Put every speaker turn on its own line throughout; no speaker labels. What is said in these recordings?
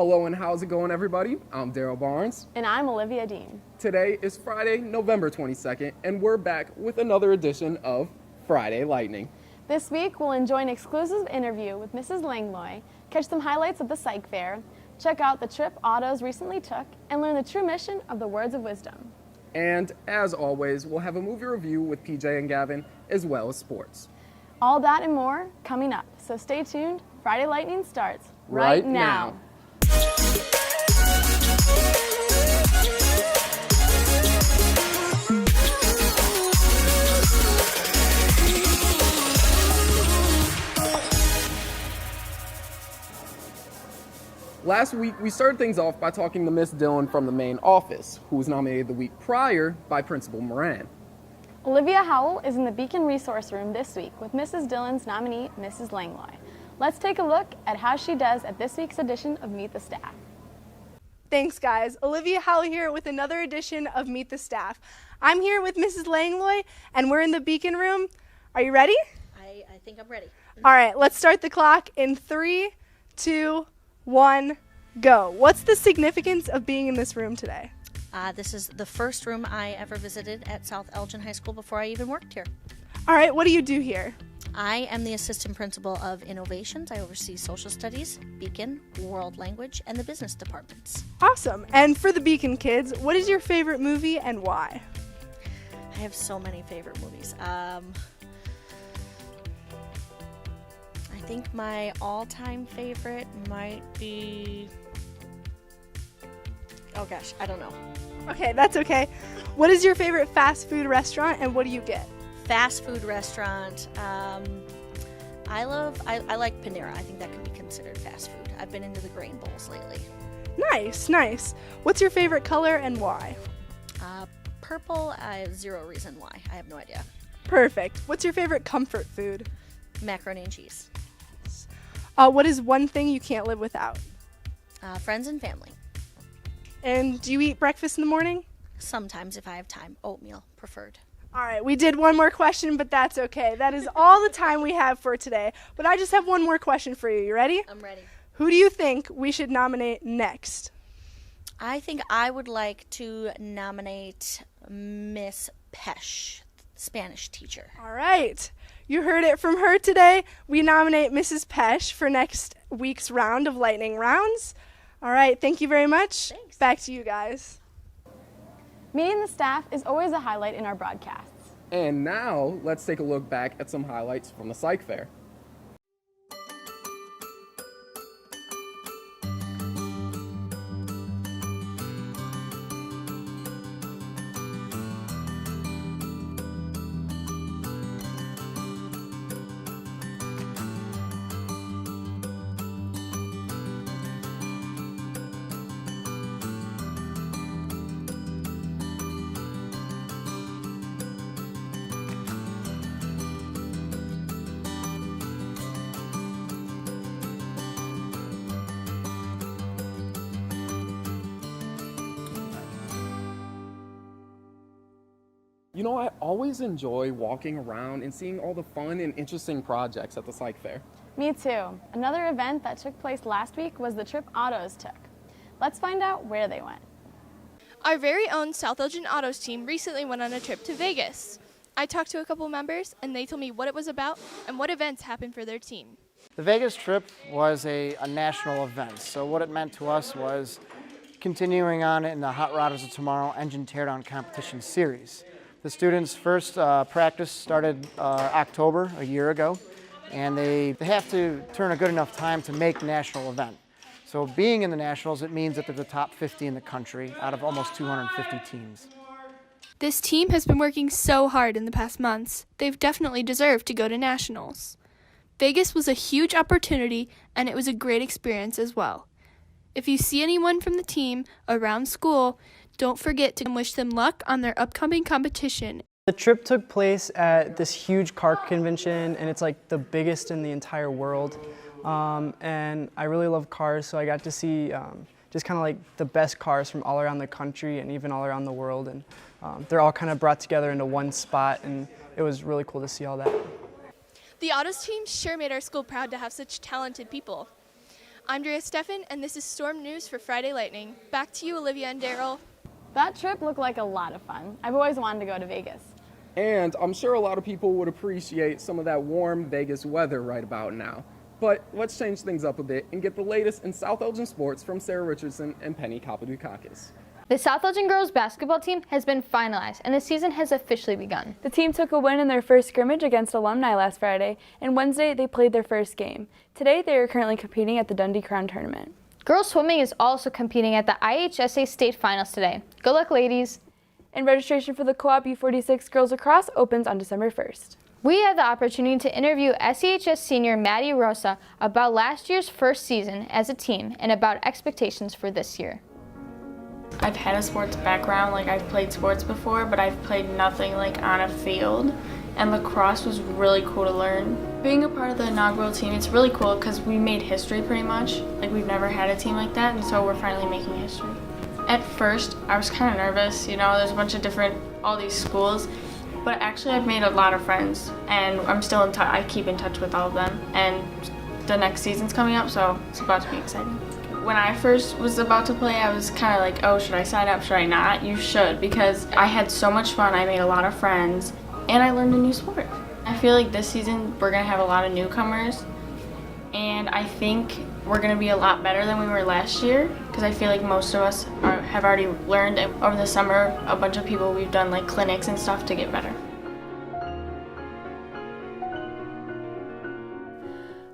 Hello and how's it going, everybody? I'm Daryl Barnes.
And I'm Olivia Dean.
Today is Friday, November 22nd, and we're back with another edition of Friday Lightning.
This week, we'll enjoy an exclusive interview with Mrs. Langlois, catch some highlights of the psych fair, check out the trip Autos recently took, and learn the true mission of the Words of Wisdom.
And as always, we'll have a movie review with PJ and Gavin, as well as sports.
All that and more coming up, so stay tuned. Friday Lightning starts right now.
Last week, we started things off by talking to Miss Dillon from the main office, who was nominated the week prior by Principal Moran.
Olivia Howell is in the Beacon Resource Room this week with Mrs. Dillon's nominee, Mrs. Langlois. Let's take a look at how she does at this week's edition of Meet the Staff.
Thanks, guys. Olivia Howell here with another edition of Meet the Staff. I'm here with Mrs. Langlois, and we're in the Beacon Room. Are you ready?
I think I'm ready.
All right, let's start the clock in 3, 2, 1, go. What's the significance of being in this room today?
This is the first room I ever visited at South Elgin High School before I even worked here.
All right, what do you do here?
I am the assistant principal of innovations. I oversee social studies, Beacon, world language, and the business departments.
Awesome. And for the Beacon kids, what is your favorite movie and why?
I have so many favorite movies. I think my all-time favorite might be... Oh gosh, I don't know.
Okay, that's okay. What is your favorite fast food restaurant and what do you get?
Fast food restaurant. I like Panera. I think that can be considered fast food. I've been into the grain bowls lately.
Nice, nice. What's your favorite color and why?
Purple. I have zero reason why. I have no idea.
Perfect. What's your favorite comfort food?
Macaroni and cheese.
What is one thing you can't live without?
Friends and family.
And do you eat breakfast in the morning?
Sometimes if I have time. Oatmeal preferred.
All right, we did one more question, but that's okay. That is all the time we have for today. But I just have one more question for you. You ready?
I'm ready.
Who do you think we should nominate next?
I think I would like to nominate Miss Pesh, Spanish teacher.
All right. You heard it from her today. We nominate Mrs. Pesh for next week's round of Lightning Rounds. All right, thank you very much.
Thanks.
Back to you guys.
Meeting the staff is always a highlight in our broadcasts.
And now, let's take a look back at some highlights from the psych fair. You know, I always enjoy walking around and seeing all the fun and interesting projects at the psych fair.
Me too. Another event that took place last week was the trip Autos took. Let's find out where they went.
Our very own South Elgin Autos team recently went on a trip to Vegas. I talked to a couple members and they told me what it was about and what events happened for their team.
The Vegas trip was a national event, so what it meant to us was continuing on in the Hot Rodders of Tomorrow Engine Teardown Competition Series. The students' first practice started October, a year ago, and they have to turn a good enough time to make national event. So being in the nationals, it means that they're the top 50 in the country out of almost 250 teams.
This team has been working so hard in the past months. They've definitely deserved to go to nationals. Vegas was a huge opportunity and it was a great experience as well. If you see anyone from the team around school, don't forget to wish them luck on their upcoming competition.
The trip took place at this huge car convention, and it's like the biggest in the entire world. And I really love cars, so I got to see just kind of like the best cars from all around the country and even all around the world. And they're all kind of brought together into one spot, and it was really cool to see all that.
The Autos team sure made our school proud to have such talented people. I'm Drea Steffen, and this is Storm News for Friday Lightning. Back to you, Olivia and Daryl.
That trip looked like a lot of fun. I've always wanted to go to Vegas.
And I'm sure a lot of people would appreciate some of that warm Vegas weather right about now. But let's change things up a bit and get the latest in South Elgin sports from Sarah Richardson and Penny Kapadukakis.
The South Elgin girls basketball team has been finalized, and the season has officially begun.
The team took a win in their first scrimmage against Alumni last Friday, and Wednesday they played their first game. Today they are currently competing at the Dundee Crown Tournament.
Girls swimming is also competing at the IHSA State Finals today. Good luck, ladies.
And registration for the Co-op U46 Girls Lacrosse opens on December 1st.
We had the opportunity to interview SEHS senior Maddie Rosa about last year's first season as a team and about expectations for this year.
I've had a sports background, like I've played sports before, but I've played nothing like on a field. And lacrosse was really cool to learn. Being a part of the inaugural team, it's really cool because we made history pretty much. Like we've never had a team like that, and so we're finally making history. At first, I was kind of nervous, there's a bunch of all these schools, but actually I've made a lot of friends, and I'm still in touch. I keep in touch with all of them, and the next season's coming up, so it's about to be exciting. When I first was about to play, I was kind of like, oh, should I sign up, should I not? You should, because I had so much fun, I made a lot of friends, and I learned a new sport. I feel like this season we're going to have a lot of newcomers, and I think we're going to be a lot better than we were last year, because I feel like most of us have already learned over the summer. A bunch of people, we've done like clinics and stuff to get better.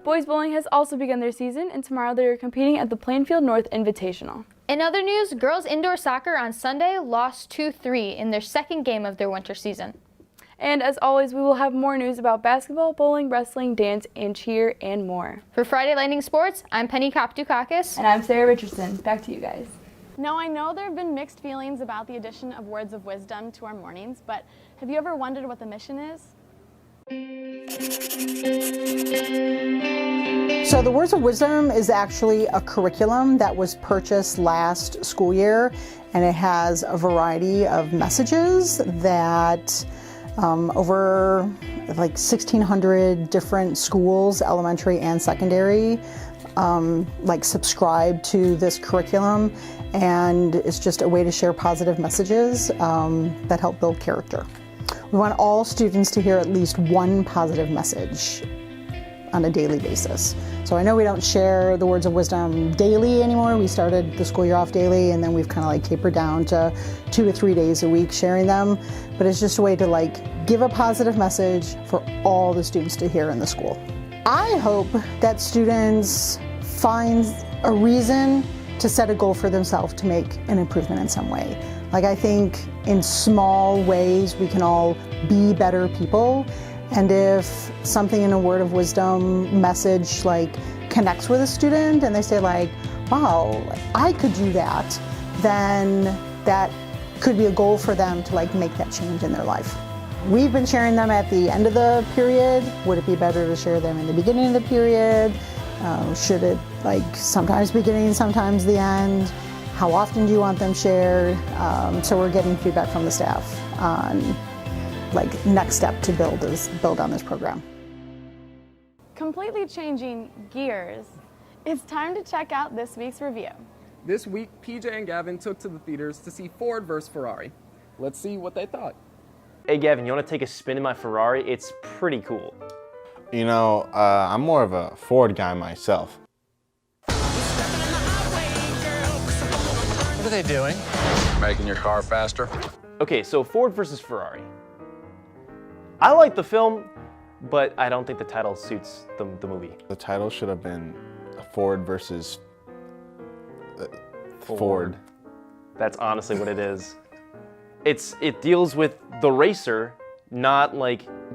Boys bowling has also begun their season, and tomorrow they are competing at the Plainfield North Invitational.
In other news, girls indoor soccer on Sunday lost 2-3 in their second game of their winter season.
And as always, we will have more news about basketball, bowling, wrestling, dance, and cheer, and more.
For Friday Lightning Sports, I'm Penny Kapadukakis.
And I'm Sarah Richardson. Back to you guys. Now, I know there have been mixed feelings about the addition of words of wisdom to our mornings, but have you ever wondered what the mission is?
So the Words of Wisdom is actually a curriculum that was purchased last school year, and it has a variety of messages that over like 1,600 different schools, elementary and secondary, subscribe to this curriculum, and it's just a way to share positive messages that help build character. We want all students to hear at least one positive message on a daily basis. So I know we don't share the Words of Wisdom daily anymore. We started the school year off daily, and then we've kind of like tapered down to 2 to 3 days a week sharing them. But it's just a way to give a positive message for all the students to hear in the school. I hope that students find a reason to set a goal for themselves to make an improvement in some way. I think in small ways we can all be better people. And if something in a word of wisdom message connects with a student and they say wow, I could do that, then that could be a goal for them to make that change in their life. We've been sharing them at the end of the period. Would it be better to share them in the beginning of the period? Should it sometimes beginning, sometimes the end? How often do you want them shared? So we're getting feedback from the staff on next step to build on this program.
Completely changing gears, it's time to check out this week's review.
This week, PJ and Gavin took to the theaters to see Ford vs. Ferrari. Let's see what they thought.
Hey Gavin, you want to take a spin in my Ferrari? It's pretty cool.
I'm more of a Ford guy myself.
What are they doing?
Making your car faster.
Okay, so Ford versus Ferrari. I like the film, but I don't think the title suits the movie.
The title should have been Ford versus Ford.
That's honestly what it is. It deals with the racer not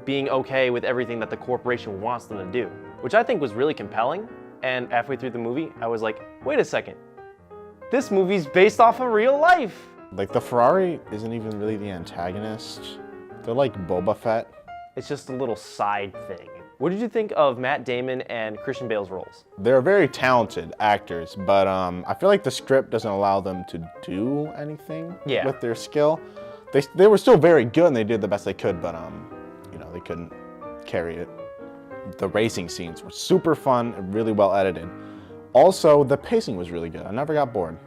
being okay with everything that the corporation wants them to do, which I think was really compelling. And halfway through the movie, I was like, wait a second. This movie's based off of real life.
The Ferrari isn't even really the antagonist. They're like Boba Fett.
It's just a little side thing. What did you think of Matt Damon and Christian Bale's roles?
They're very talented actors, but I feel like the script doesn't allow them to do anything with their skill. They were still very good and they did the best they could, but they couldn't carry it. The racing scenes were super fun and really well edited. Also, the pacing was really good. I never got bored.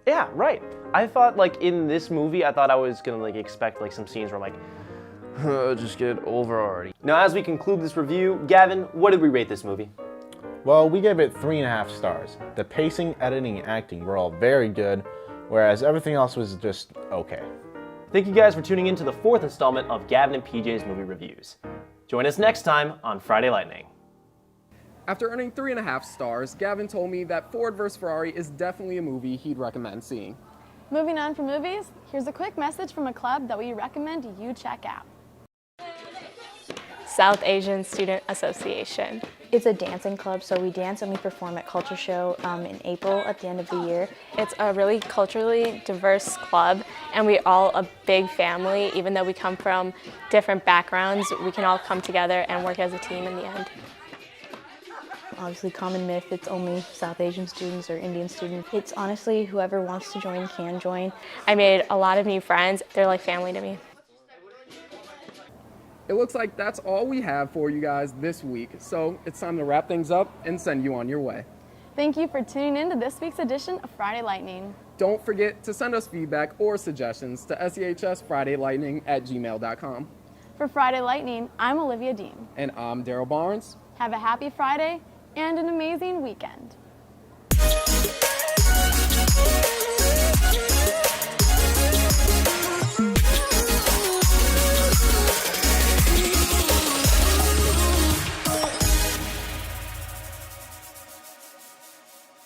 Yeah, right. I thought like in this movie, I thought I was gonna like expect like some scenes where I'm like, just get it over already. Now, as we conclude this review, Gavin, what did we rate this movie?
Well, we gave it 3.5 stars. The pacing, editing, and acting were all very good, whereas everything else was just okay.
Thank you guys for tuning in to the 4th installment of Gavin and PJ's Movie Reviews. Join us next time on Friday Lightning.
After earning 3.5 stars, Gavin told me that Ford vs. Ferrari is definitely a movie he'd recommend seeing.
Moving on from movies, here's a quick message from a club that we recommend you check out.
South Asian Student Association. It's a dancing club, so we dance and we perform at Culture Show in April at the end of the year. It's a really culturally diverse club, and we're all a big family. Even though we come from different backgrounds, we can all come together and work as a team in the end.
Obviously, common myth, it's only South Asian students or Indian students. It's honestly whoever wants to join can join.
I made a lot of new friends. They're like family to me.
It looks like that's all we have for you guys this week, so it's time to wrap things up and send you on your way.
Thank you for tuning in to this week's edition of Friday Lightning.
Don't forget to send us feedback or suggestions to sehsfridaylightning@gmail.com.
For Friday Lightning, I'm Olivia Dean.
And I'm Daryl Barnes.
Have a happy Friday and an amazing weekend.